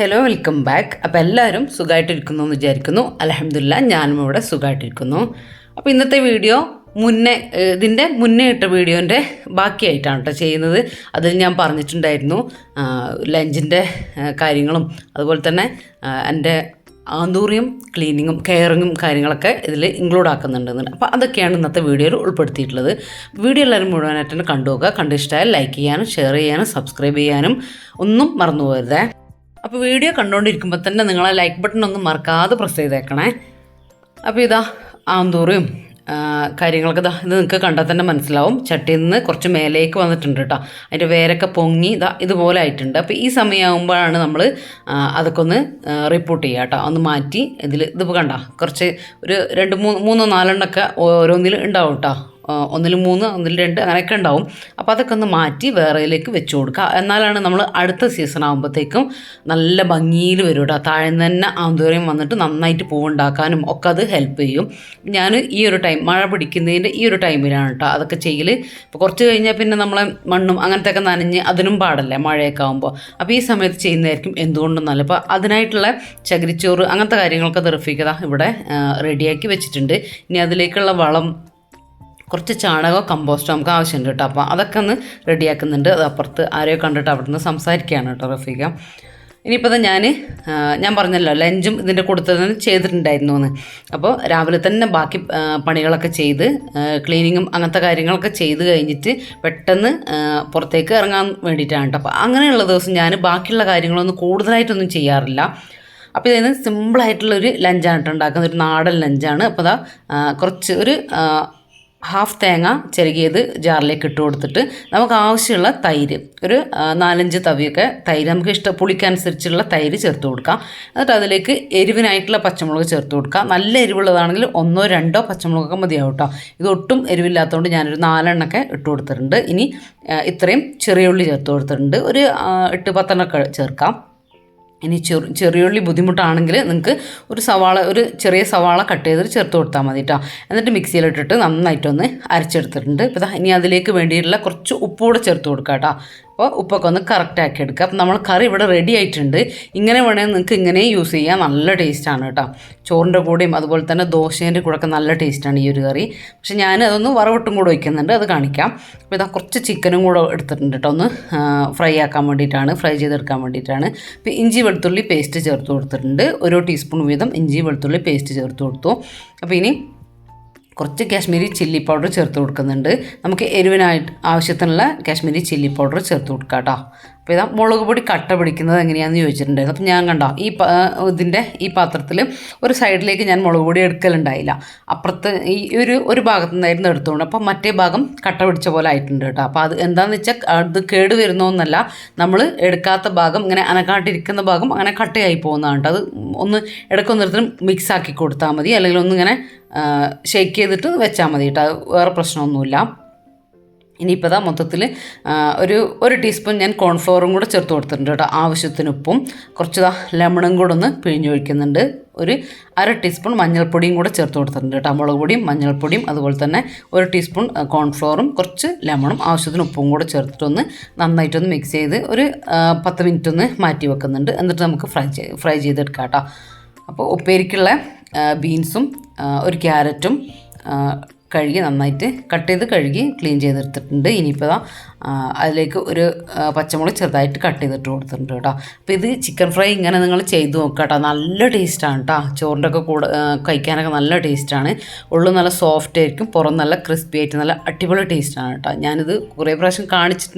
Hello welcome back. അപ്പോൾ എല്ലാവരും സുഖമായിട്ടിരിക്കുന്നു എന്ന് വിചാരിക്കുന്നു. അൽഹംദുലില്ലാഹ് ഞാനും ഇവിടെ സുഖമായിട്ടിരിക്കുന്നു. അപ്പോൾ ഇന്നത്തെ വീഡിയോ ഇതിൻ്റെ മുന്നേ ഇട്ട വീഡിയോൻ്റെ ബാക്കിയായിട്ടാണ് കേട്ടോ ചെയ്യുന്നത്. അതിൽ ഞാൻ പറഞ്ഞിട്ടുണ്ടായിരുന്നു ലഞ്ചിൻ്റെ കാര്യങ്ങളും അതുപോലെ തന്നെ എൻ്റെ ആന്തൂറിയും ക്ലീനിങ്ങും കെയറിങ്ങും കാര്യങ്ങളൊക്കെ ഇതിൽ ഇൻക്ലൂഡ് ആക്കുന്നുണ്ടെന്നുണ്ട്. അപ്പോൾ അതൊക്കെയാണ് ഇന്നത്തെ വീഡിയോയിൽ ഉൾപ്പെടുത്തിയിട്ടുള്ളത്. വീഡിയോ എല്ലാവരും മുഴുവനായിട്ട് തന്നെ കണ്ടുപോകുക. കണ്ടിഷ്ടമായാൽ ലൈക്ക് ചെയ്യാനും ഷെയർ ചെയ്യാനും സബ്സ്ക്രൈബ് ചെയ്യാനും ഒന്നും മറന്നു പോകരുതേ. അപ്പോൾ വീഡിയോ കണ്ടുകൊണ്ടിരിക്കുമ്പോൾ തന്നെ നിങ്ങളെ ലൈക്ക് ബട്ടൺ ഒന്നും മറക്കാതെ പ്രസ് ചെയ്തേക്കണേ. അപ്പോൾ ഇതാ ആന്തൂറിയും കാര്യങ്ങളൊക്കെ ഇത് നിങ്ങൾക്ക് കണ്ടാൽ തന്നെ മനസ്സിലാവും. ചട്ടിയിൽ നിന്ന് കുറച്ച് മേലേക്ക് വന്നിട്ടുണ്ട് കേട്ടോ. അതിൻ്റെ വേരൊക്കെ പൊങ്ങി ഇതുപോലെ ആയിട്ടുണ്ട്. അപ്പോൾ ഈ സമയമാകുമ്പോഴാണ് നമ്മൾ അതൊക്കെ ഒന്ന് റിപ്പോർട്ട് ചെയ്യുക കേട്ടോ. ഒന്ന് മാറ്റി ഇതിപ്പോൾ കണ്ട കുറച്ച് ഒരു 2-3-4 ഓരോന്നിൽ ഉണ്ടാവും കേട്ടോ. 1-3 1-2 അങ്ങനെയൊക്കെ ഉണ്ടാവും. അപ്പോൾ അതൊക്കെ ഒന്ന് മാറ്റി വേറെയിലേക്ക് വെച്ച് കൊടുക്കുക. എന്നാലാണ് നമ്മൾ അടുത്ത സീസൺ ആകുമ്പോഴത്തേക്കും നല്ല ഭംഗിയിൽ വരും കേട്ടോ. താഴെ തന്നെ ആന്തൂറിയം വന്നിട്ട് നന്നായിട്ട് പൂവുണ്ടാക്കാനും ഒക്കെ അത് ഹെൽപ്പ് ചെയ്യും. ഞാൻ ഈ ഒരു ടൈം മഴ പിടിക്കുന്നതിൻ്റെ ഈ ഒരു ടൈമിലാണ് കേട്ടോ അതൊക്കെ ചെയ്യൽ. ഇപ്പോൾ കുറച്ച് കഴിഞ്ഞാൽ പിന്നെ നമ്മളെ മണ്ണും അങ്ങനത്തെ ഒക്കെ നനഞ്ഞ് അതിനും പാടല്ലേ മഴയൊക്കെ ആകുമ്പോൾ. അപ്പോൾ ഈ സമയത്ത് ചെയ്യുന്നതായിരിക്കും എന്തുകൊണ്ടും നല്ല. അപ്പോൾ അതിനായിട്ടുള്ള ചകിരിച്ചോറ് അങ്ങനത്തെ കാര്യങ്ങളൊക്കെ തെറിപ്പിക്കുക ഇവിടെ റെഡിയാക്കി വെച്ചിട്ടുണ്ട്. ഇനി അതിലേക്കുള്ള വളം കുറച്ച് ചാണകമോ കമ്പോസ്റ്റോ നമുക്ക് ആവശ്യമുണ്ട് കേട്ടോ. അപ്പോൾ അതൊക്കെ ഒന്ന് റെഡിയാക്കുന്നുണ്ട്. അത് അപ്പുറത്ത് ആരെയോ കണ്ടിട്ട് അവിടെ നിന്ന് സംസാരിക്കുകയാണ് കേട്ടോ റഫീഖ. ഇനിയിപ്പോൾ ഞാൻ പറഞ്ഞല്ലോ ലഞ്ചും ഇതിൻ്റെ കൂട്ടത്തിൽ തന്നെ ചെയ്തിട്ടുണ്ടായിരുന്നു എന്ന്. അപ്പോൾ രാവിലെ തന്നെ ബാക്കി പണികളൊക്കെ ചെയ്ത് ക്ലീനിങ്ങും അങ്ങനത്തെ കാര്യങ്ങളൊക്കെ ചെയ്ത് കഴിഞ്ഞിട്ട് പെട്ടെന്ന് പുറത്തേക്ക് ഇറങ്ങാൻ വേണ്ടിയിട്ടാണ് കേട്ടോ. അപ്പോൾ അങ്ങനെയുള്ള ദിവസം ഞാൻ ബാക്കിയുള്ള കാര്യങ്ങളൊന്നും കൂടുതലായിട്ടൊന്നും ചെയ്യാറില്ല. അപ്പോൾ ഇതിന് സിമ്പിളായിട്ടുള്ളൊരു ലഞ്ചാണ് കേട്ടോ ഉണ്ടാക്കുന്നത്. ഒരു നാടൻ ലഞ്ചാണ്. അപ്പോൾ കുറച്ച് ഒരു ഹാഫ് തേങ്ങ ചിരകിയത് ജാറിലേക്ക് ഇട്ട് കൊടുത്തിട്ട് നമുക്ക് ആവശ്യമുള്ള തൈര് ഒരു 4-5 തവിയൊക്കെ തൈര് നമുക്ക് പുളിക്കനുസരിച്ചുള്ള തൈര് ചേർത്ത് കൊടുക്കാം. എന്നിട്ട് അതിലേക്ക് എരിവിനായിട്ടുള്ള പച്ചമുളക് ചേർത്ത് കൊടുക്കാം. നല്ല എരിവുള്ളതാണെങ്കിൽ 1-2 പച്ചമുളകൊക്കെ മതിയാവും കേട്ടോ. ഇതൊട്ടും എരിവില്ലാത്തതുകൊണ്ട് ഞാനൊരു 4 ഇട്ട് കൊടുത്തിട്ടുണ്ട്. ഇനി ഇത്രയും ചെറിയ ഉള്ളി ചേർത്ത് കൊടുത്തിട്ടുണ്ട്. ഒരു 8-10 ചേർക്കാം. ഇനി ചെറിയുള്ളി ബുദ്ധിമുട്ടാണെങ്കിൽ നിങ്ങൾക്ക് ഒരു ചെറിയ സവാള കട്ട് ചെയ്തിട്ട് ചേർത്ത് കൊടുത്താൽ മതി കേട്ടോ. എന്നിട്ട് മിക്സിയിലിട്ടിട്ട് നന്നായിട്ടൊന്ന് അരച്ചെടുത്തിട്ടുണ്ട്. ഇപ്പോൾ ഇനി അതിലേക്ക് വേണ്ടിയിട്ടുള്ള കുറച്ച് ഉപ്പുകൂടെ ചേർത്ത് കൊടുക്കാം കേട്ടോ. അപ്പോൾ ഉപ്പൊക്കെ ഒന്ന് കറക്റ്റാക്കി എടുക്കുക. അപ്പോൾ നമ്മൾ കറി ഇവിടെ റെഡി ആയിട്ടുണ്ട്. ഇങ്ങനെ വേണമെങ്കിൽ നിങ്ങൾക്ക് ഇങ്ങനെ യൂസ് ചെയ്യാം. നല്ല ടേസ്റ്റാണ് കേട്ടോ. ചോറിൻ്റെ കൂടെയും അതുപോലെ തന്നെ ദോശേൻ്റെ കൂടെയൊക്കെ നല്ല ടേസ്റ്റാണ് ഈ ഒരു കറി. പക്ഷേ ഞാൻ അതൊന്ന് വറവിട്ടും കൂടെ വയ്ക്കുന്നുണ്ട്, അത് കാണിക്കാം. അപ്പോൾ കുറച്ച് ചിക്കനും കൂടെ എടുത്തിട്ടുണ്ട് കേട്ടോ. ഒന്ന് ഫ്രൈ ചെയ്തെടുക്കാൻ വേണ്ടിയിട്ടാണ്. ഇപ്പോൾ ഇഞ്ചി വെളുത്തുള്ളി പേസ്റ്റ് ചേർത്ത് കൊടുത്തിട്ടുണ്ട്. 1 ടീസ്പൂൺ വീതം ഇഞ്ചി വെളുത്തുള്ളി പേസ്റ്റ് ചേർത്ത് കൊടുത്തു. അപ്പോൾ ഇനി കുറച്ച് കാശ്മീരി ചില്ലി പൗഡർ ചേർത്ത് കൊടുക്കുന്നുണ്ട്. നമുക്ക് എരിവിനായിട്ട് ആവശ്യത്തിനുള്ള കാശ്മീരി ചില്ലി പൗഡർ ചേർത്ത് കൊടുക്കാം കേട്ടോ. അപ്പോൾ മുളക് പൊടി കട്ട പിടിക്കുന്നത് എങ്ങനെയാണെന്ന് ചോദിച്ചിട്ടുണ്ടായിരുന്നു. അപ്പോൾ ഞാൻ കണ്ടോ ഈ പാത്രത്തിൽ ഒരു സൈഡിലേക്ക് ഞാൻ മുളക് പൊടി എടുക്കലുണ്ടായില്ല. അപ്പുറത്ത് ഒരു ഭാഗത്തു നിന്നായിരുന്നു എടുത്തുകൊണ്ട് അപ്പോൾ മറ്റേ ഭാഗം കട്ട പിടിച്ച പോലെ ആയിട്ടുണ്ട് കേട്ടോ. അപ്പോൾ അത് എന്താണെന്ന് വെച്ചാൽ അത് കേട് വരുന്നൊന്നല്ല, നമ്മൾ എടുക്കാത്ത ഭാഗം ഇങ്ങനെ അനക്കാട്ടിരിക്കുന്ന ഭാഗം അങ്ങനെ കട്ടയായി പോകുന്നതാണ് കേട്ടോ. അത് ഒന്ന് ഇടയ്ക്കൊന്നിടത്തും മിക്സ് ആക്കി കൊടുത്താൽ മതി, അല്ലെങ്കിൽ ഒന്നിങ്ങനെ ഷേക്ക് ചെയ്തിട്ട് വെച്ചാൽ മതി കേട്ടോ. അത് വേറെ പ്രശ്നമൊന്നുമില്ല. ഇനിയിപ്പോൾ മൊത്തത്തിൽ ഒരു ടീസ്പൂൺ ഞാൻ കോൺഫ്ലവറും കൂടെ ചേർത്ത് കൊടുത്തിട്ടുണ്ട് കേട്ടോ. ആവശ്യത്തിന് ഉപ്പും കുറച്ച് ലെമണും കൂടെ ഒന്ന് പിഴിഞ്ഞൊഴിക്കുന്നുണ്ട്. ഒരു 1/2 ടീസ്പൂൺ മഞ്ഞൾപ്പൊടിയും കൂടെ ചേർത്ത് കൊടുത്തിട്ടുണ്ട് കേട്ടോ. മുളക് പൊടിയും മഞ്ഞൾപ്പൊടിയും അതുപോലെ തന്നെ 1 ടീസ്പൂൺ കോൺഫ്ലവറും കുറച്ച് ലെമണും ആവശ്യത്തിന് ഉപ്പും കൂടെ ചേർത്തിട്ടൊന്ന് നന്നായിട്ടൊന്ന് മിക്സ് ചെയ്ത് ഒരു 10 മിനിറ്റ് ഒന്ന് മാറ്റി വെക്കുന്നുണ്ട്. എന്നിട്ട് നമുക്ക് ഫ്രൈ ചെയ്തെടുക്കാം കേട്ടോ. അപ്പോൾ ഉപ്പേരിക്കുള്ള ബീൻസും ഒരു ക്യാരറ്റും കഴുകി നന്നായിട്ട് കട്ട് ചെയ്ത് കഴുകി ക്ലീൻ ചെയ്തെടുത്തിട്ടുണ്ട്. ഇനിയിപ്പോൾ അതിലേക്ക് ഒരു പച്ചമുളക് ചെറുതായിട്ട് കട്ട് ചെയ്തിട്ട് കൊടുത്തിട്ടുണ്ട് കേട്ടോ. അപ്പോൾ ഇത് ചിക്കൻ ഫ്രൈ ഇങ്ങനെ നിങ്ങൾ ചെയ്ത് നോക്കുക കേട്ടോ. നല്ല ടേസ്റ്റാണ് കേട്ടോ. ചോറിൻ്റെ ഒക്കെ കൂടെ കഴിക്കാനൊക്കെ നല്ല ടേസ്റ്റാണ്. ഉള്ളു നല്ല സോഫ്റ്റ് ആയിരിക്കും, പുറം നല്ല ക്രിസ്പി ആയിട്ട് നല്ല അടിപൊളി ടേസ്റ്റാണ് കേട്ടോ. ഞാനിത് കുറേ പ്രാവശ്യം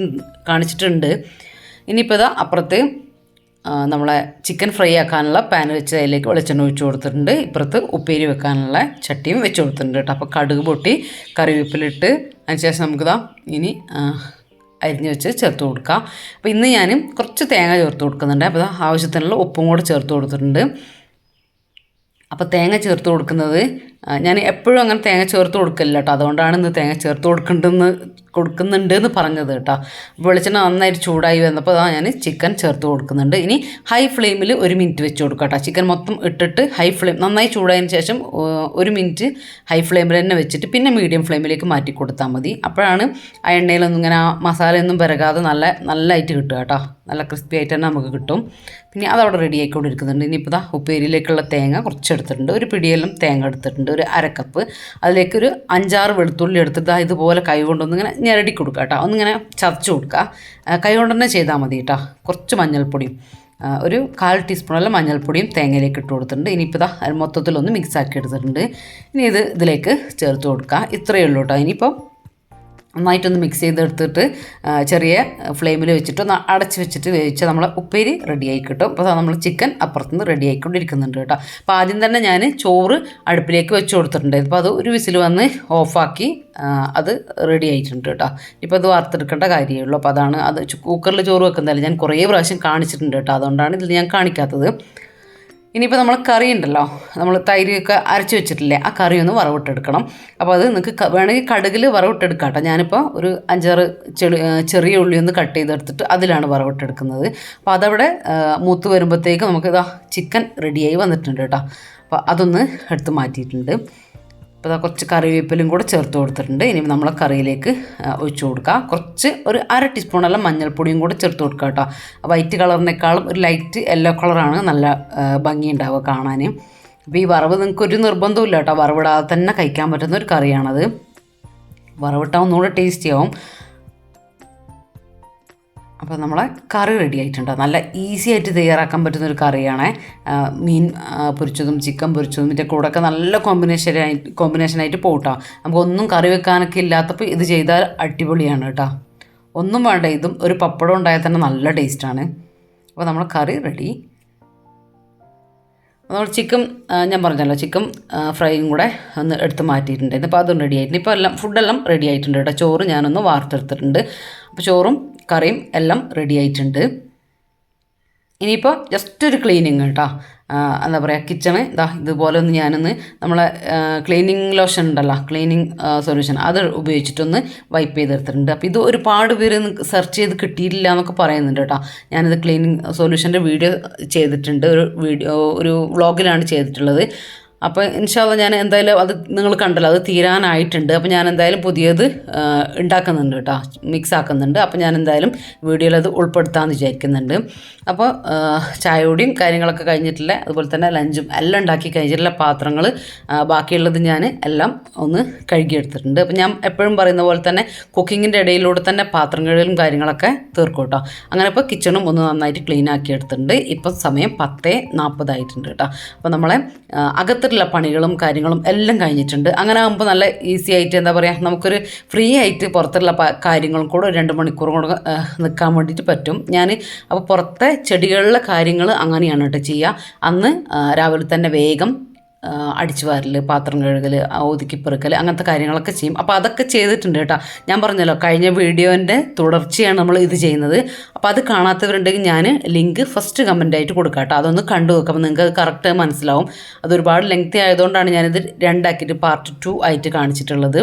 കാണിച്ചിട്ടുണ്ട്. ഇനിയിപ്പോൾ അപ്പുറത്ത് നമ്മളെ ചിക്കൻ ഫ്രൈ ആക്കാനുള്ള പാൻ വെച്ച് അതിലേക്ക് വെളിച്ചെണ്ണ ഒഴിച്ച് കൊടുത്തിട്ടുണ്ട്. ഇപ്പുറത്ത് ഉപ്പേരി വെക്കാനുള്ള ചട്ടിയും വെച്ച് കൊടുത്തിട്ടുണ്ട് കേട്ടോ. അപ്പോൾ കടുക് പൊട്ടി കറിവേപ്പിലിട്ട് അതിനുശേഷം നമുക്കിതാ ഇനി അരിഞ്ഞ് വെച്ച് ചേർത്ത് കൊടുക്കാം. അപ്പോൾ ഇന്ന് ഞാൻ കുറച്ച് തേങ്ങ ചേർത്ത് കൊടുക്കുന്നുണ്ട്. അപ്പോൾ ആവശ്യത്തിനുള്ള ഉപ്പും കൂടെ ചേർത്ത് കൊടുത്തിട്ടുണ്ട്. അപ്പോൾ തേങ്ങ ചേർത്ത് കൊടുക്കുന്നത് ഞാൻ എപ്പോഴും അങ്ങനെ തേങ്ങ ചേർത്ത് കൊടുക്കില്ല കേട്ടോ. അതുകൊണ്ടാണ് ഇന്ന് തേങ്ങ ചേർത്ത് കൊടുക്കുന്നുണ്ട് എന്ന് പറഞ്ഞത് കേട്ടോ. വെളിച്ചെണ്ണ നന്നായിട്ട് ചൂടായി വന്നപ്പോൾ അതാ ഞാൻ ചിക്കൻ ചേർത്ത് കൊടുക്കുന്നുണ്ട്. ഇനി ഹൈ ഫ്ലെയിമിൽ 1 മിനിറ്റ് വെച്ച് കൊടുക്കാം കേട്ടോ. ചിക്കൻ മൊത്തം ഇട്ടിട്ട് ഹൈ ഫ്ലെയിം നന്നായി ചൂടായതിന് ശേഷം 1 മിനിറ്റ് ഹൈ ഫ്ലെയിമിൽ തന്നെ വെച്ചിട്ട് പിന്നെ മീഡിയം ഫ്ലെയിമിലേക്ക് മാറ്റി കൊടുത്താൽ മതി. അപ്പോഴാണ് ആ എണ്ണയിലൊന്നും ഇങ്ങനെ ആ മസാലയൊന്നും പിറകാതെ നല്ലതായിട്ട് കിട്ടുക കേട്ടോ. നല്ല ക്രിസ്പി ആയിട്ട് തന്നെ നമുക്ക് കിട്ടും. പിന്നെ അതവിടെ റെഡി ആയിക്കൊണ്ടിരിക്കുന്നുണ്ട്. ഇനിയിപ്പോൾ ഇതാ ഉപ്പേരിയിലേക്കുള്ള തേങ്ങ കുറച്ച് എടുത്തിട്ടുണ്ട്. ഒരു പിടിയെല്ലാം തേങ്ങ എടുത്തിട്ടുണ്ട്, ഒരു അരക്കപ്പ്. അതിലേക്ക് ഒരു 5-6 വെളുത്തുള്ളി എടുത്തിട്ട് ഇതുപോലെ കൈ കൊണ്ടൊന്നിങ്ങനെ ഞെരടി കൊടുക്കുക കേട്ടോ. ഒന്നിങ്ങനെ ചതച്ച് കൊടുക്കുക. കൈ കൊണ്ട് തന്നെ ചെയ്താൽ മതി കേട്ടോ. കുറച്ച് മഞ്ഞൾപ്പൊടിയും ഒരു 1/4 ടീസ്പൂണെല്ലാം മഞ്ഞൾപ്പൊടിയും തേങ്ങയിലേക്ക് ഇട്ട് കൊടുത്തിട്ടുണ്ട്. ഇനിയിപ്പോൾ ഇതാ മൊത്തത്തിലൊന്ന് മിക്സ് ആക്കി എടുത്തിട്ടുണ്ട്. ഇനി ഇതിലേക്ക് ചേർത്ത് കൊടുക്കുക. ഇത്രയേ ഉള്ളൂ കേട്ടോ. ഇനിയിപ്പോൾ നന്നായിട്ടൊന്ന് മിക്സ് ചെയ്തെടുത്തിട്ട് ചെറിയ ഫ്ലെയിമിൽ വെച്ചിട്ട് ഒന്ന് അടച്ച് വെച്ചിട്ട് വേവിച്ചാൽ നമ്മളെ ഉപ്പേരി റെഡിയായി കിട്ടും. അപ്പോൾ നമ്മൾ ചിക്കൻ അപ്പുറത്തുനിന്ന് റെഡി ആയിക്കൊണ്ടിരിക്കുന്നുണ്ട് കേട്ടോ. അപ്പോൾ ആദ്യം തന്നെ ഞാൻ ചോറ് അടുപ്പിലേക്ക് വെച്ച് കൊടുത്തിട്ടുണ്ട്. ഇപ്പോൾ അത് ഒരു വിസിൽ വന്ന് ഓഫാക്കി അത് റെഡി ആയിട്ടുണ്ട് കേട്ടോ. ഇപ്പോൾ അത് വാർത്തെടുക്കേണ്ട കാര്യമേ ഉള്ളൂ. അപ്പോൾ അതാണ് അത് കുക്കറിൽ ചോറ് വെക്കുന്നതല്ല, ഞാൻ കുറേ പ്രാവശ്യം കാണിച്ചിട്ടുണ്ട് കേട്ടോ. അതുകൊണ്ടാണ് ഇതിൽ ഞാൻ കാണിക്കാത്തത്. ഇനിയിപ്പോൾ നമ്മൾ കറി ഉണ്ടല്ലോ, നമ്മൾ തൈരൊക്കെ അരച്ച് വെച്ചിട്ടില്ലേ, ആ കറി ഒന്ന് വറവിട്ടെടുക്കണം. അപ്പോൾ അത് നിങ്ങൾക്ക് വേണമെങ്കിൽ കടുകിൽ വറവിട്ടെടുക്കാം കേട്ടോ. ഞാനിപ്പോൾ ഒരു 5-6 ചെറിയ ഉള്ളി ഒന്ന് കട്ട് ചെയ്തെടുത്തിട്ട് അതിലാണ് വറവിട്ടെടുക്കുന്നത്. അപ്പോൾ അതവിടെ മൂത്ത് വരുമ്പോഴത്തേക്ക് നമുക്ക് ഇതാ ചിക്കൻ റെഡിയായി വന്നിട്ടുണ്ട് കേട്ടോ. അപ്പോൾ അതൊന്ന് എടുത്ത് മാറ്റിയിട്ടുണ്ട്. അപ്പോൾ അതാ കുറച്ച് കറിവേപ്പിലും കൂടെ ചേർത്ത് കൊടുത്തിട്ടുണ്ട്. ഇനി നമ്മളെ കറിയിലേക്ക് ഒഴിച്ചു കൊടുക്കുക. കുറച്ച് ഒരു 1/2 ടീസ്പൂണെല്ലാം മഞ്ഞൾപ്പൊടിയും കൂടെ ചേർത്ത് കൊടുക്കുക കേട്ടോ. വൈറ്റ് കളറിനേക്കാളും ഒരു ലൈറ്റ് യെല്ലോ കളറാണ് നല്ല ഭംഗി ഉണ്ടാവുക കാണാൻ. അപ്പോൾ ഈ വറവ് നിങ്ങൾക്കൊരു നിർബന്ധമില്ല കേട്ടോ. വറവിടാതെ തന്നെ കഴിക്കാൻ പറ്റുന്ന ഒരു കറിയാണത്. വറവിട്ടാൽ ഒന്നുകൂടെ ടേസ്റ്റി ആവും. അപ്പോൾ നമ്മളെ കറി റെഡി ആയിട്ടുണ്ട്. നല്ല ഈസി ആയിട്ട് തയ്യാറാക്കാൻ പറ്റുന്നൊരു കറിയാണ്. മീൻ പൊരിച്ചതും ചിക്കൻ പൊരിച്ചതും ഇതിൻ്റെ കൂടെയൊക്കെ നല്ല കോമ്പിനേഷനായിട്ട് പോകട്ടോ. നമുക്കൊന്നും കറി വെക്കാനൊക്കെ ഇല്ലാത്തപ്പോൾ ഇത് ചെയ്താൽ അടിപൊളിയാണ് കേട്ടോ. ഒന്നും വേണ്ട, ഇതും ഒരു പപ്പടം ഉണ്ടായാൽ തന്നെ നല്ല ടേസ്റ്റാണ്. അപ്പോൾ നമ്മളെ കറി റെഡി. നമ്മൾ ചിക്കൻ ഞാൻ പറഞ്ഞല്ലോ, ചിക്കൻ ഫ്രൈയും കൂടെ ഒന്ന് എടുത്ത് മാറ്റിയിട്ടുണ്ടായിരുന്നു. അപ്പോൾ അതും റെഡി ആയിട്ടുണ്ട്. ഇപ്പോൾ ഫുഡെല്ലാം റെഡി ആയിട്ടുണ്ട് കേട്ടോ. ചോറ് ഞാനൊന്ന് വാർത്തെടുത്തിട്ടുണ്ട്. അപ്പോൾ ചോറും കറിയും എല്ലാം റെഡി ആയിട്ടുണ്ട്. ഇനിയിപ്പോൾ ജസ്റ്റ് ഒരു ക്ലീനിങ് കേട്ടോ. എന്താ പറയുക, കിച്ചണ് ഇതുപോലെ ഒന്ന് ഞാനൊന്ന് നമ്മളെ ക്ലീനിങ് ലോഷൻ ഉണ്ടല്ലോ, ക്ലീനിങ് സൊല്യൂഷൻ, അത് ഉപയോഗിച്ചിട്ടൊന്ന് വൈപ്പ് ചെയ്തെടുത്തിട്ടുണ്ട്. അപ്പോൾ ഇത് ഒരുപാട് പേര് സെർച്ച് ചെയ്ത് കിട്ടിയിട്ടില്ല എന്നൊക്കെ പറയുന്നുണ്ട് കേട്ടോ. ഞാനിത് ക്ലീനിങ് സൊല്യൂഷൻ്റെ വീഡിയോ ചെയ്തിട്ടുണ്ട്. ഒരു വ്ളോഗിലാണ് ചെയ്തിട്ടുള്ളത്. അപ്പോൾ ഇൻഷാല്ല ഞാൻ എന്തായാലും അത് നിങ്ങൾ കണ്ടല്ലോ, അത് തീരാനായിട്ടുണ്ട്. അപ്പോൾ ഞാൻ എന്തായാലും പുതിയത് ഉണ്ടാക്കുന്നുണ്ട് കേട്ടോ, മിക്സ് ആക്കുന്നുണ്ട്. അപ്പോൾ ഞാൻ എന്തായാലും വീഡിയോയിൽ അത് ഉൾപ്പെടുത്താമെന്ന് വിചാരിക്കുന്നുണ്ട്. അപ്പോൾ ചായയോടെയും കാര്യങ്ങളൊക്കെ കഴിഞ്ഞിട്ടില്ല, അതുപോലെ തന്നെ ലഞ്ചും എല്ലാം ഉണ്ടാക്കി കഴിഞ്ഞിട്ടുള്ള പാത്രങ്ങൾ ബാക്കിയുള്ളത് ഞാൻ എല്ലാം ഒന്ന് കഴുകിയെടുത്തിട്ടുണ്ട്. അപ്പോൾ ഞാൻ എപ്പോഴും പറയുന്ന പോലെ തന്നെ കുക്കിങ്ങിൻ്റെ ഇടയിലൂടെ തന്നെ പാത്രം കഴുകലും കാര്യങ്ങളൊക്കെ തീർക്കും കേട്ടോ. അങ്ങനെ ഇപ്പോൾ കിച്ചണും ഒന്ന് നന്നായിട്ട് ക്ലീൻ ആക്കി എടുത്തിട്ടുണ്ട്. ഇപ്പം സമയം 10:40 ആയിട്ടുണ്ട് കേട്ടോ. അപ്പോൾ നമ്മളെ അകത്തുള്ള പണികളും കാര്യങ്ങളും എല്ലാം കഴിഞ്ഞിട്ടുണ്ട്. അങ്ങനെ ആകുമ്പോൾ നല്ല ഈസി ആയിട്ട് എന്താ പറയുക, നമുക്കൊരു ഫ്രീ ആയിട്ട് പുറത്തുള്ള കാര്യങ്ങളും കൂടെ ഒരു 2 മണിക്കൂർ കൂടെ നിൽക്കാൻ വേണ്ടിയിട്ട് പറ്റും. ഞാൻ അപ്പോൾ പുറത്തെ ചെടികളിലെ കാര്യങ്ങൾ അങ്ങനെയാണ് കേട്ടോ ചെയ്യുക. അന്ന് രാവിലെ തന്നെ വേഗം അടിച്ചു വാരൽ, പാത്രം കഴുകൽ, ഒതുക്കിപ്പെറുക്കൽ, അങ്ങനത്തെ കാര്യങ്ങളൊക്കെ ചെയ്യും. അപ്പോൾ അതൊക്കെ ചെയ്തിട്ടുണ്ട് കേട്ടോ. ഞാൻ പറഞ്ഞല്ലോ, കഴിഞ്ഞ വീഡിയോൻ്റെ തുടർച്ചയാണ് നമ്മൾ ഇത് ചെയ്യുന്നത്. അപ്പോൾ അത് കാണാത്തവരുണ്ടെങ്കിൽ ഞാൻ ലിങ്ക് ഫസ്റ്റ് കമൻ്റായിട്ട് കൊടുക്കാം കേട്ടോ. അതൊന്ന് കണ്ടു നോക്കാം. അപ്പോൾ നിങ്ങൾക്ക് കറക്റ്റ് മനസ്സിലാവും. അതൊരുപാട് ലെങ്തി ആയതുകൊണ്ടാണ് ഞാനിത് 2 ആക്കിയിട്ട് പാർട്ട് 2 ആയിട്ട് കാണിച്ചിട്ടുള്ളത്.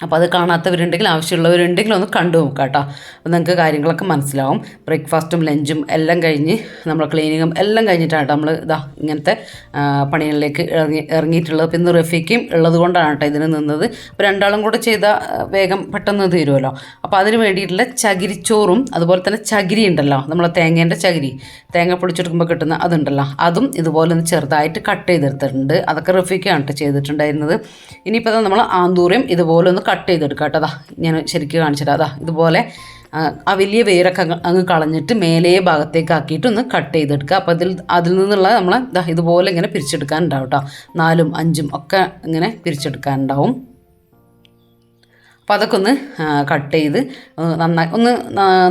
അപ്പോൾ അത് കാണാത്തവരുണ്ടെങ്കിൽ, ആവശ്യമുള്ളവരുണ്ടെങ്കിൽ ഒന്ന് കണ്ടു നോക്കാം കേട്ടോ. അപ്പോൾ നിങ്ങൾക്ക് കാര്യങ്ങളൊക്കെ മനസ്സിലാവും. ബ്രേക്ക്ഫാസ്റ്റും ലഞ്ചും എല്ലാം കഴിഞ്ഞ് നമ്മൾ ക്ലീനിങ്ങും എല്ലാം കഴിഞ്ഞിട്ടാണ് നമ്മൾ ഇങ്ങനത്തെ പണികളിലേക്ക് ഇറങ്ങിയിട്ടുള്ളത്. അപ്പോൾ ഇന്ന് റഫീക്കും ഉള്ളത് കൊണ്ടാണ് കേട്ടോ ഇതിന് നിന്നത്. അപ്പോൾ 2 കൂടെ ചെയ്താൽ വേഗം പെട്ടെന്ന് തീരുമല്ലോ. അപ്പോൾ അതിന് വേണ്ടിയിട്ടുള്ള ചകിരിച്ചോറും അതുപോലെ തന്നെ ചകിരി ഉണ്ടല്ലോ, നമ്മളെ തേങ്ങേൻ്റെ ചകിരി, തേങ്ങ പൊടിച്ചെടുക്കുമ്പോൾ കിട്ടുന്ന അതുണ്ടല്ലോ, അതും ഇതുപോലെ ഒന്ന് ചെറുതായിട്ട് കട്ട് ചെയ്തെടുത്തിട്ടുണ്ട്. അതൊക്കെ റഫീക്കാണ് കേട്ടോ ചെയ്തിട്ടുണ്ടായിരുന്നത്. ഇനിയിപ്പോൾ നമ്മൾ ആന്തൂര്യം ഇതുപോലെ ഒന്ന് കട്ട് ചെയ്തെടുക്കാം കേട്ടോ. ഞാൻ ശരിക്കും കാണിച്ചിട്ട് ഇതുപോലെ ആ വലിയ വേരൊക്കെ അങ്ങ് കളഞ്ഞിട്ട് മേലേ ഭാഗത്തേക്ക് ആക്കിയിട്ട് ഒന്ന് കട്ട് ചെയ്തെടുക്കുക. അപ്പോൾ അതിൽ നിന്നുള്ള നമ്മൾ ഇതുപോലെ ഇങ്ങനെ പിരിച്ചെടുക്കാനുണ്ടാവും കേട്ടോ. 4ഉം 5ഉം ഒക്കെ ഇങ്ങനെ പിരിച്ചെടുക്കാനുണ്ടാവും. അപ്പോൾ അതൊക്കെ ഒന്ന് കട്ട് ചെയ്ത്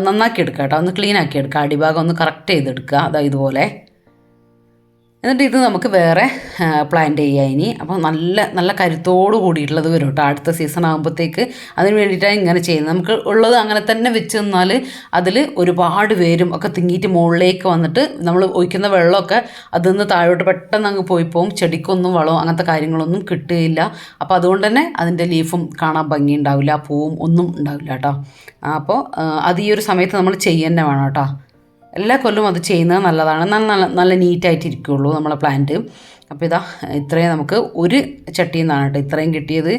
നന്നാക്കി എടുക്കുക കേട്ടോ. ഒന്ന് ക്ലീൻ ആക്കി എടുക്കുക. അടിഭാഗം ഒന്ന് കറക്റ്റ് ചെയ്തെടുക്കുക. ഇതുപോലെ എന്നിട്ട് ഇത് നമുക്ക് വേറെ പ്ലാന്റ് ചെയ്യാം ഇനി. അപ്പോൾ നല്ല നല്ല കരുത്തോട് കൂടിയിട്ടുള്ളത് വരും കേട്ടോ അടുത്ത സീസൺ ആകുമ്പോഴത്തേക്ക്. അതിന് വേണ്ടിയിട്ടാണ് ഇങ്ങനെ ചെയ്യുന്നത്. നമുക്ക് ഉള്ളത് അങ്ങനെ തന്നെ വെച്ച് നിന്നാൽ അതിൽ ഒരുപാട് വേരും ഒക്കെ തിങ്ങിയിട്ട് മുകളിലേക്ക് വന്നിട്ട് നമ്മൾ ഒഴിക്കുന്ന വെള്ളമൊക്കെ അതിൽ നിന്ന് താഴോട്ട് പെട്ടെന്ന് അങ്ങ് പോയി പോകും. ചെടിക്കൊന്നും വളവും അങ്ങനത്തെ കാര്യങ്ങളൊന്നും കിട്ടുകയില്ല. അപ്പോൾ അതുകൊണ്ട് തന്നെ അതിൻ്റെ ലീഫും കാണാൻ ഭംഗി ഉണ്ടാവില്ല, പൂവും ഒന്നും ഉണ്ടാവില്ല കേട്ടോ. അപ്പോൾ അത് ഈ ഒരു സമയത്ത് നമ്മൾ ചെയ്യുക വേണം കേട്ടോ. എല്ലാ കൊല്ലവും അത് ചെയ്യുന്നത് നല്ലതാണ്. നല്ല നല്ല നീറ്റായിട്ട് ഇരിക്കുകയുള്ളൂ നമ്മളെ പ്ലാന്റ്. അപ്പോൾ ഇതാ ഇത്രയും നമുക്ക് ഒരു ചട്ടിയിൽ നിന്നാണ് കേട്ടോ ഇത്രയും കിട്ടിയത്.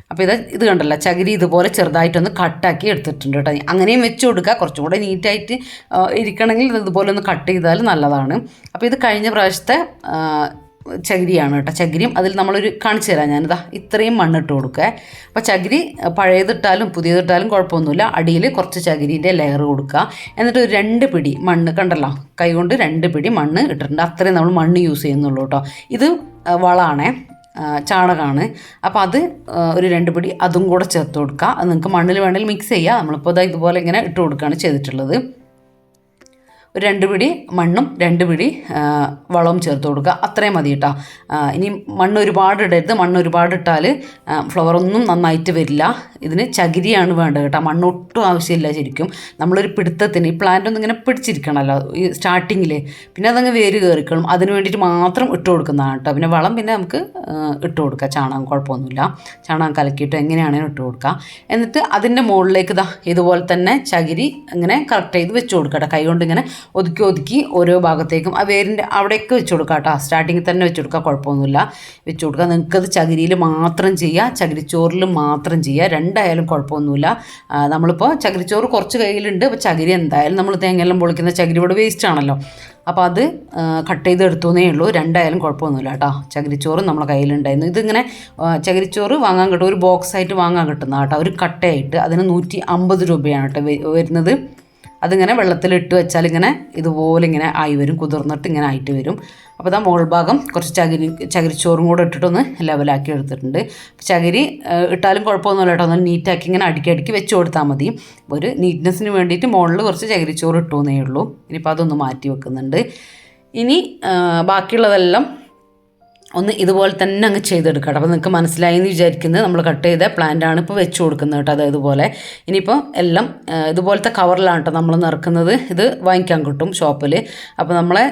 അപ്പോൾ ഇത് കണ്ടല്ലോ, ചകിരി ഇതുപോലെ ചെറുതായിട്ടൊന്ന് കട്ടാക്കി എടുത്തിട്ടുണ്ട് കേട്ടോ. അങ്ങനെയും വെച്ച് കൊടുക്കുക. കുറച്ചും കൂടെ നീറ്റായിട്ട് ഇരിക്കണമെങ്കിൽ ഇതുപോലെ ഒന്ന് കട്ട് ചെയ്താൽ നല്ലതാണ്. അപ്പോൾ ഇത് കഴിഞ്ഞ പ്രാവശ്യത്തെ ചകിരിയാണ് കേട്ടോ. ചകിരിയും അതിൽ നമ്മളൊരു കാണിച്ചു തരാം ഞാനിതാ ഇത്രയും മണ്ണിട്ട് കൊടുക്കുക. അപ്പോൾ ചകിരി പഴയതിട്ടാലും പുതിയതിട്ടാലും കുഴപ്പമൊന്നുമില്ല. അടിയിൽ കുറച്ച് ചകിരീൻ്റെ ലെയർ കൊടുക്കുക. എന്നിട്ട് ഒരു 2 പിടി മണ്ണ് കണ്ടല്ലോ, കൈ കൊണ്ട് 2 പിടി മണ്ണ് ഇട്ടിട്ടുണ്ട്. അത്രയും നമ്മൾ മണ്ണ് യൂസ് ചെയ്യുന്നുള്ളൂ കേട്ടോ. ഇത് വളമാണേ, ചാണകമാണ്. അപ്പോൾ അത് ഒരു 2 പിടി അതും കൂടെ ചേർത്ത് കൊടുക്കുക. അത് നിങ്ങൾക്ക് മണ്ണിൽ വേണമെങ്കിൽ മിക്സ് ചെയ്യുക. നമ്മളിപ്പോൾ ഇതുപോലെ ഇങ്ങനെ ഇട്ട് കൊടുക്കുകയാണ് ചെയ്തിട്ടുള്ളത്. ഒരു 2 പിടി മണ്ണും 2 പിടി വളവും ചേർത്ത് കൊടുക്കുക. അത്രയും മതി കേട്ടോ. ഇനി മണ്ണ് ഒരുപാട് ഇടരുത്. മണ്ണ് ഒരുപാട് ഇട്ടാൽ ഫ്ലവറൊന്നും നന്നായിട്ട് വരില്ല. ഇതിന് ചകിരിയാണ് വേണ്ടത് കേട്ടോ. മണ്ണ് ഒട്ടും ആവശ്യമില്ല ശരിക്കും. നമ്മളൊരു പിടുത്തത്തിന് ഈ പ്ലാന്റ് ഒന്നും ഇങ്ങനെ പിടിച്ചിരിക്കണമല്ലോ ഈ സ്റ്റാർട്ടിങ്ങിൽ. പിന്നെ അതങ്ങ് വേര് കയറിക്കണം. അതിന് വേണ്ടിയിട്ട് മാത്രം ഇട്ട് കൊടുക്കുന്നതാണ് കേട്ടോ. പിന്നെ വളം പിന്നെ നമുക്ക് ഇട്ട് കൊടുക്കുക. ചാണകം കുഴപ്പമൊന്നുമില്ല. ചാണകം കലക്കിയിട്ട് എങ്ങനെയാണെങ്കിലും ഇട്ട് കൊടുക്കുക. എന്നിട്ട് അതിൻ്റെ മുകളിലേക്ക് ഇതുപോലെ തന്നെ ചകിരി ഇങ്ങനെ കറക്റ്റ് ചെയ്ത് വെച്ച് കൊടുക്കുക. കൈ കൊണ്ട് ഇങ്ങനെ ഒതുക്കി ഓരോ ഭാഗത്തേക്കും ആ വേരിൻ്റെ അവിടെയൊക്കെ വെച്ച് കൊടുക്കുക കേട്ടോ. സ്റ്റാർട്ടിങ്ങിൽ തന്നെ വെച്ച് കൊടുക്കുക, കുഴപ്പമൊന്നുമില്ല. വെച്ച് കൊടുക്കുക. നിങ്ങൾക്കത് ചകിരിയിൽ മാത്രം ചെയ്യുക, ചകിരിച്ചോറിൽ മാത്രം ചെയ്യുക. രണ്ടായാലും കുഴപ്പമൊന്നുമില്ല. നമ്മളിപ്പോൾ ചകിരിച്ചോറ് കുറച്ച് കയ്യിലുണ്ട്. അപ്പോൾ ചകിരി എന്തായാലും നമ്മൾ തേങ്ങയെല്ലാം പൊളിക്കുന്ന ചകിരി ഇവിടെ വേസ്റ്റ് ആണല്ലോ. അപ്പോൾ അത് കട്ട് ചെയ്ത് എടുത്തുവെന്നേ ഉള്ളൂ. രണ്ടായാലും കുഴപ്പമൊന്നുമില്ല കേട്ടോ. ചകിരിച്ചോറ് നമ്മളെ കയ്യിലുണ്ടായിരുന്നു. ഇതിങ്ങനെ ചകിരിച്ചോറ് വാങ്ങാൻ കിട്ടും, ഒരു ബോക്സായിട്ട് വാങ്ങാൻ കിട്ടുന്ന കേട്ടോ. ഒരു കട്ടയായിട്ട് അതിന് 150 രൂപയാണ് കേട്ടോ വരുന്നത്. അതിങ്ങനെ വെള്ളത്തിലിട്ട് വെച്ചാൽ ഇങ്ങനെ ഇതുപോലെ ഇങ്ങനെ ആയി വരും, കുതിർന്നിട്ട് ഇങ്ങനെ ആയിട്ട് വരും. അപ്പോൾ ഇതാ മുകൾ ഭാഗം കുറച്ച് ചകിരിച്ചോറും കൂടെ ഇട്ടിട്ടൊന്ന് ലെവലാക്കി എടുത്തിട്ടുണ്ട്. ചകിരി ഇട്ടാലും കുഴപ്പമൊന്നുമില്ല കേട്ടോ. ഒന്ന് നീറ്റാക്കി ഇങ്ങനെ അടുക്കി വെച്ച് കൊടുത്താൽ മതി. ഒരു നീറ്റ്നെസ്സിന് വേണ്ടിയിട്ട് മുകളിൽ കുറച്ച് ചകിരിച്ചോറ് ഇട്ടുവെന്നേ ഉള്ളൂ. ഇനിയിപ്പോൾ അതൊന്ന് മാറ്റി വെക്കുന്നുണ്ട്. ഇനി ബാക്കിയുള്ളതെല്ലാം ഒന്ന് ഇതുപോലെ തന്നെ അങ്ങ് ചെയ്തെടുക്കാം. അപ്പോൾ നിങ്ങൾക്ക് മനസ്സിലായി എന്ന് വിചാരിക്കുന്നത് നമ്മൾ കട്ട് ചെയ്ത പ്ലാന്റാണ് ഇപ്പോൾ വെച്ച് കൊടുക്കുന്നത് കേട്ടോ. അതായത് ഇതുപോലെ ഇനിയിപ്പോൾ എല്ലാം ഇതുപോലത്തെ കവറിലാണ് കേട്ടോ നമ്മൾ നിറക്കുന്നത്. ഇത് വാങ്ങിക്കാൻ കിട്ടും ഷോപ്പിൽ. അപ്പോൾ നമ്മളെ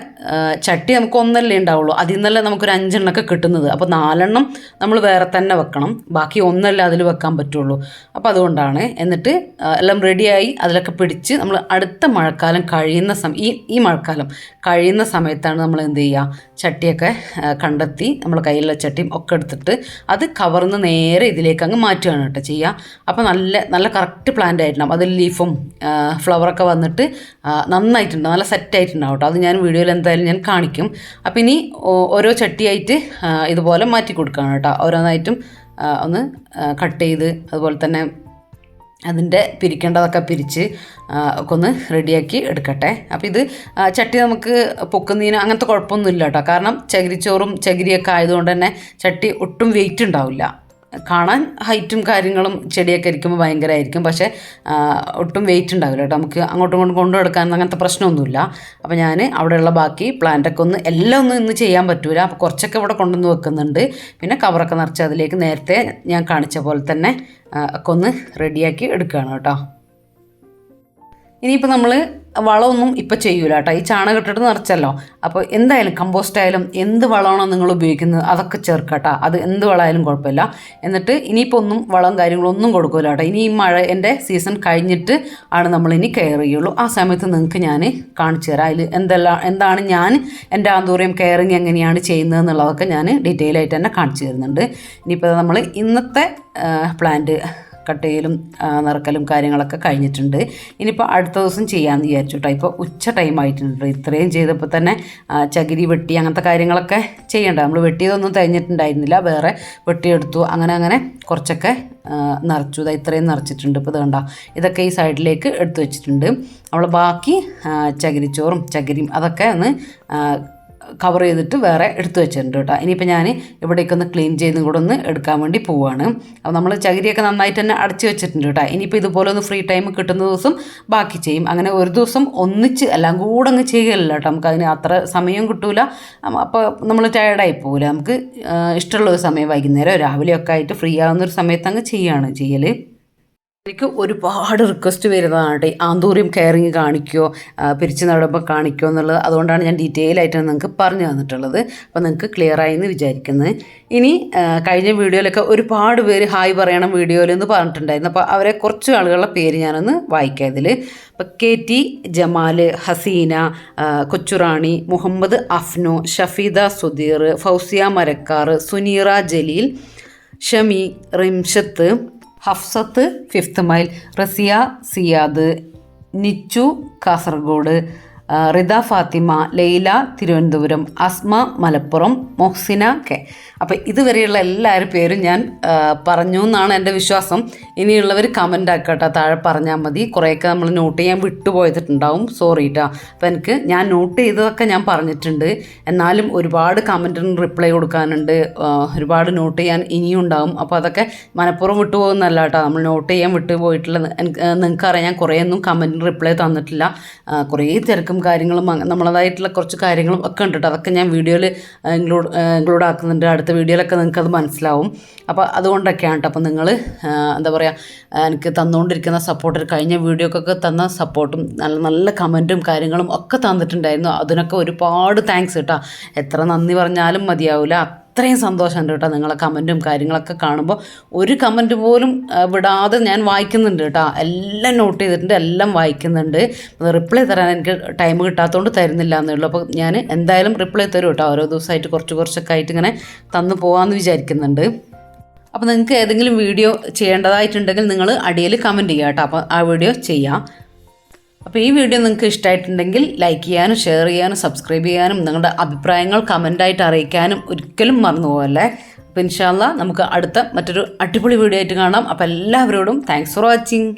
ചട്ടി നമുക്ക് ഒന്നല്ലേ ഉണ്ടാവുള്ളൂ. അതിൽ നിന്നല്ലേ നമുക്കൊരു 5 എണ്ണമൊക്കെ കിട്ടുന്നത്. അപ്പോൾ 4 എണ്ണം നമ്മൾ വേറെ തന്നെ വെക്കണം, ബാക്കി ഒന്നല്ലേ അതിൽ വെക്കാൻ പറ്റുള്ളൂ. അപ്പോൾ അതുകൊണ്ടാണ്. എന്നിട്ട് എല്ലാം റെഡിയായി അതിലൊക്കെ പിടിച്ച് നമ്മൾ അടുത്ത മഴക്കാലം കഴിയുന്ന ഈ മഴക്കാലം കഴിയുന്ന സമയത്താണ് നമ്മൾ എന്ത് ചെയ്യുക, ചട്ടിയൊക്കെ കണ്ടെത്തി നമ്മൾ കയ്യിലുള്ള ചട്ടിയും ഒക്കെ എടുത്തിട്ട് അത് കവർന്ന് നേരെ ഇതിലേക്ക് അങ്ങ് മാറ്റുകയാണ് കേട്ടോ ചെയ്യുക. അപ്പോൾ നല്ല കറക്റ്റ് പ്ലാന്റ് ആയിട്ടുണ്ടാവും. അതിൽ ലീഫും ഫ്ലവറൊക്കെ വന്നിട്ട് നന്നായിട്ടുണ്ട്, നല്ല സെറ്റായിട്ടുണ്ടാവും കേട്ടോ. അത് ഞാൻ വീഡിയോയിൽ എന്തായാലും ഞാൻ കാണിക്കും. അപ്പോൾ ഇനി ഓരോ ചട്ടിയായിട്ട് ഇതുപോലെ മാറ്റി കൊടുക്കുകയാണ് കേട്ടോ. ഓരോന്നായിട്ടും ഒന്ന് കട്ട് ചെയ്ത് അതുപോലെ തന്നെ അതിൻ്റെ പിരിക്കേണ്ടതൊക്കെ പിരിച്ച് ഒക്കെ ഒന്ന് റെഡിയാക്കി എടുക്കട്ടെ. അപ്പോൾ ഇത് ചട്ടി നമുക്ക് പൊക്കുന്നതിന് അങ്ങനത്തെ കുഴപ്പമൊന്നുമില്ല കേട്ടോ. കാരണം ചകിരിച്ചോറും ചകിരിയൊക്കെ ആയതുകൊണ്ട് തന്നെ ചട്ടി ഒട്ടും വെയിറ്റ് ഉണ്ടാവില്ല. കാണാൻ ഹൈറ്റും കാര്യങ്ങളും ചെടിയൊക്കെ ഇരിക്കുമ്പോൾ ഭയങ്കരമായിരിക്കും, പക്ഷേ ഒട്ടും വെയിറ്റ് ഉണ്ടാവില്ല കേട്ടോ. നമുക്ക് അങ്ങോട്ടും ഇങ്ങോട്ടും കൊണ്ടു നടക്കാൻ അങ്ങനത്തെ പ്രശ്നമൊന്നുമില്ല. അപ്പോൾ ഞാൻ അവിടെയുള്ള ബാക്കി പ്ലാന്റൊക്കെ എല്ലാം ഒന്നും ഇന്ന് ചെയ്യാൻ പറ്റൂല. അപ്പോൾ കുറച്ചൊക്കെ ഇവിടെ കൊണ്ടുവന്ന് വെക്കുന്നുണ്ട്. പിന്നെ കവറൊക്കെ നിറച്ച് അതിലേക്ക് നേരത്തെ ഞാൻ കാണിച്ച പോലെ തന്നെ ഒക്കെ ഒന്ന് റെഡിയാക്കി എടുക്കുകയാണ് കേട്ടോ. ഇനിയിപ്പോൾ നമ്മൾ വളമൊന്നും ഇപ്പോൾ ചെയ്യൂല കേട്ടോ. ഈ ചാണകം ഇട്ടിട്ട് നിറച്ചല്ലോ. അപ്പോൾ എന്തായാലും കമ്പോസ്റ്റ് ആയാലും എന്ത് വളമാണോ നിങ്ങൾ ഉപയോഗിക്കുന്നത് അതൊക്കെ ചേർക്കട്ടോ. അത് എന്ത് വളമായാലും കുഴപ്പമില്ല. എന്നിട്ട് ഇനിയിപ്പോൾ ഒന്നും വളം കാര്യങ്ങളൊന്നും കൊടുക്കില്ല കേട്ടോ. ഇനി ഈ മഴേൻ്റെ സീസൺ കഴിഞ്ഞിട്ട് ആണ് നമ്മളിനി കെയർ ചെയ്യുള്ളൂ. ആ സമയത്ത് നിങ്ങൾക്ക് ഞാൻ കാണിച്ചു തരാം. അതിൽ എന്താണ് ഞാൻ എൻ്റെ ആന്തൂറിയം കെയറിങ് എങ്ങനെയാണ് ചെയ്യുന്നത് എന്നുള്ളതൊക്കെ ഞാൻ ഡീറ്റെയിൽ ആയിട്ട് തന്നെ കാണിച്ചു തരുന്നുണ്ട്. ഇനിയിപ്പോൾ നമ്മൾ ഇന്നത്തെ പ്ലാന്റ് കട്ട് ചെയ്യലും നിറക്കലും കാര്യങ്ങളൊക്കെ കഴിഞ്ഞിട്ടുണ്ട്. ഇനിയിപ്പോൾ അടുത്ത ദിവസം ചെയ്യാമെന്ന് വിചാരിച്ചു കേട്ടോ. ഇപ്പോൾ ഉച്ച ടൈം ആയിട്ടുണ്ട്. ഇത്രയും ചെയ്തപ്പോൾ തന്നെ ചകിരി വെട്ടി അങ്ങനത്തെ കാര്യങ്ങളൊക്കെ ചെയ്യണ്ട. നമ്മൾ വെട്ടിയതൊന്നും തികഞ്ഞിട്ടുണ്ടായിരുന്നില്ല, വേറെ വെട്ടിയെടുത്തു. അങ്ങനെ കുറച്ചൊക്കെ നിറച്ചു. ഇത്രയും നിറച്ചിട്ടുണ്ട്. ഇപ്പോൾ ഇത് കണ്ട, ഇതൊക്കെ ഈ സൈഡിലേക്ക് എടുത്തു വെച്ചിട്ടുണ്ട്. നമ്മൾ ബാക്കി ചകിരിച്ചോറും ചകിരിയും അതൊക്കെ ഒന്ന് കവർ ചെയ്തിട്ട് വേറെ എടുത്തു വെച്ചിട്ടുണ്ട് കേട്ടോ. ഇനിയിപ്പോൾ ഞാൻ ഇവിടേക്ക് ഒന്ന് ക്ലീൻ ചെയ്തും കൂടെ ഒന്ന് എടുക്കാൻ വേണ്ടി പോവുകയാണ്. അപ്പോൾ നമ്മൾ ചകിരിയൊക്കെ നന്നായിട്ട് തന്നെ അടച്ചു വെച്ചിട്ടുണ്ട് കേട്ടോ. ഇനിയിപ്പോൾ ഇതുപോലെ ഒന്ന് ഫ്രീ ടൈം കിട്ടുന്ന ദിവസം ബാക്കി ചെയ്യും. അങ്ങനെ ഒരു ദിവസം ഒന്നിച്ച് എല്ലാം കൂടെ അങ്ങ് ചെയ്യല്ല കേട്ടോ. നമുക്ക് അതിന് അത്ര സമയം കിട്ടൂല. അപ്പോൾ നമ്മൾ ടയർഡായി പോകില്ല. നമുക്ക് ഇഷ്ടമുള്ള ഒരു സമയം വൈകുന്നേരം രാവിലെയൊക്കെ ആയിട്ട് ഫ്രീ ആകുന്നൊരു സമയത്ത് അങ്ങ് ചെയ്യൽ. എനിക്ക് ഒരുപാട് റിക്വസ്റ്റ് വരുന്നതാണ് കേട്ടോ, ആന്തൂറിയം കെയറിങ് കാണിക്കുമോ, പിരിച്ച് നടുമ്പോൾ കാണിക്കുമോ എന്നുള്ളത്. അതുകൊണ്ടാണ് ഞാൻ ഡീറ്റെയിൽ ആയിട്ടാണ് നിങ്ങൾക്ക് പറഞ്ഞു തന്നിട്ടുള്ളത്. അപ്പോൾ നിങ്ങൾക്ക് ക്ലിയർ ആയി എന്ന് വിചാരിക്കുന്നത്. ഇനി കഴിഞ്ഞ വീഡിയോയിലൊക്കെ ഒരുപാട് പേര് ഹായ് പറയണം വീഡിയോയിൽ എന്ന് പറഞ്ഞിട്ടുണ്ടായിരുന്നു. അപ്പോൾ അവരെ കുറച്ച് ആളുകളുടെ പേര് ഞാനൊന്ന് വായിക്കാം ഇതിൽ. അപ്പോൾ KT Jamal, Haseena, Kochurani, Muhammad Afnu, Shafeeda Sudheer, Fousiya Marakkar, Suneera Jaleel, Shami, Rimshath, Hafsath 5th mile, Rasiya Siyad, Nichu Kasaragod, Rida Fathima, Laila Thiruvananthapuram, Asma Malappuram, Mohsina K. അപ്പോൾ ഇതുവരെയുള്ള എല്ലാവരും പേരും ഞാൻ പറഞ്ഞു എന്നാണ് എൻ്റെ വിശ്വാസം. ഇനിയുള്ളവർ കമൻ്റ് ആക്കട്ടെ, താഴെ പറഞ്ഞാൽ മതി. കുറേയൊക്കെ നമ്മൾ നോട്ട് ചെയ്യാൻ വിട്ടുപോയിട്ടുണ്ടാവും, സോറി കേട്ടോ. അപ്പോൾ എനിക്ക് ഞാൻ നോട്ട് ചെയ്തതൊക്കെ ഞാൻ പറഞ്ഞിട്ടുണ്ട്. എന്നാലും ഒരുപാട് കമൻറ്റിന് റിപ്ലൈ കൊടുക്കാനുണ്ട്, ഒരുപാട് നോട്ട് ചെയ്യാൻ ഇനിയും ഉണ്ടാവും. അപ്പോൾ അതൊക്കെ മനഃപൂർവ്വം വിട്ടുപോകുന്നല്ല കേട്ടോ, നമ്മൾ നോട്ട് ചെയ്യാൻ വിട്ടുപോയിട്ടുള്ള നിങ്ങൾക്കറിയാം. ഞാൻ കുറേയൊന്നും കമൻറ്റിന് റിപ്ലൈ തന്നിട്ടില്ല. കുറേ തിരക്കും കാര്യങ്ങളും നമ്മളതായിട്ടുള്ള കുറച്ച് കാര്യങ്ങളും ഒക്കെ ഉണ്ട് കേട്ടോ. അതൊക്കെ ഞാൻ വീഡിയോയിൽ ഇൻക്ലൂഡ് ആക്കുന്നുണ്ട്. അടുത്ത വീഡിയോയിലൊക്കെ നിങ്ങൾക്കത് മനസ്സിലാവും. അപ്പോൾ അതുകൊണ്ടൊക്കെയാണ് കേട്ടോ. അപ്പോൾ നിങ്ങൾ എന്താ പറയുക, എനിക്ക് തന്നുകൊണ്ടിരിക്കുന്ന സപ്പോർട്ട്, കഴിഞ്ഞ വീഡിയോക്കൊക്കെ തന്ന സപ്പോർട്ടും നല്ല നല്ല കമൻറ്റും കാര്യങ്ങളും ഒക്കെ തന്നിട്ടുണ്ടായിരുന്നു. അതിനൊക്കെ ഒരുപാട് താങ്ക്സ് കേട്ടോ. എത്ര നന്ദി പറഞ്ഞാലും മതിയാവില്ല. അത്രയും സന്തോഷമുണ്ട് കേട്ടോ നിങ്ങളെ കമൻറ്റും കാര്യങ്ങളൊക്കെ കാണുമ്പോൾ. ഒരു കമൻറ്റ് പോലും വിടാതെ ഞാൻ വായിക്കുന്നുണ്ട് കേട്ടോ. എല്ലാം നോട്ട് ചെയ്തിട്ടുണ്ട്, എല്ലാം വായിക്കുന്നുണ്ട്. റിപ്ലൈ തരാൻ എനിക്ക് ടൈം കിട്ടാത്തതുകൊണ്ട് തരുന്നില്ല എന്നേ ഉള്ളൂ. അപ്പോൾ ഞാൻ എന്തായാലും റിപ്ലൈ തരും കേട്ടോ. ഓരോ ദിവസമായിട്ട് കുറച്ചൊക്കെ ആയിട്ട് ഇങ്ങനെ തന്നു പോകാമെന്ന് വിചാരിക്കുന്നുണ്ട്. അപ്പോൾ നിങ്ങൾക്ക് ഏതെങ്കിലും വീഡിയോ ചെയ്യേണ്ടതായിട്ടുണ്ടെങ്കിൽ നിങ്ങൾ അടിയിൽ കമൻറ്റ് ചെയ്യുക കേട്ടോ. അപ്പോൾ ആ വീഡിയോ ചെയ്യാം. അപ്പോൾ ഈ വീഡിയോ നിങ്ങൾക്ക് ഇഷ്ടമായിട്ടുണ്ടെങ്കിൽ ലൈക്ക് ചെയ്യാനും ഷെയർ ചെയ്യാനും സബ്സ്ക്രൈബ് ചെയ്യാനും നിങ്ങളുടെ അഭിപ്രായങ്ങൾ കമൻ്റായിട്ട് അറിയിക്കാനും ഒരിക്കലും മറന്നു പോകല്ലേ. അപ്പോൾ ഇൻഷാ അല്ലാഹ് നമുക്ക് അടുത്ത മറ്റൊരു അടിപൊളി വീഡിയോ ആയിട്ട് കാണാം. അപ്പോൾ എല്ലാവരോടും താങ്ക്സ് ഫോർ വാച്ചിങ്.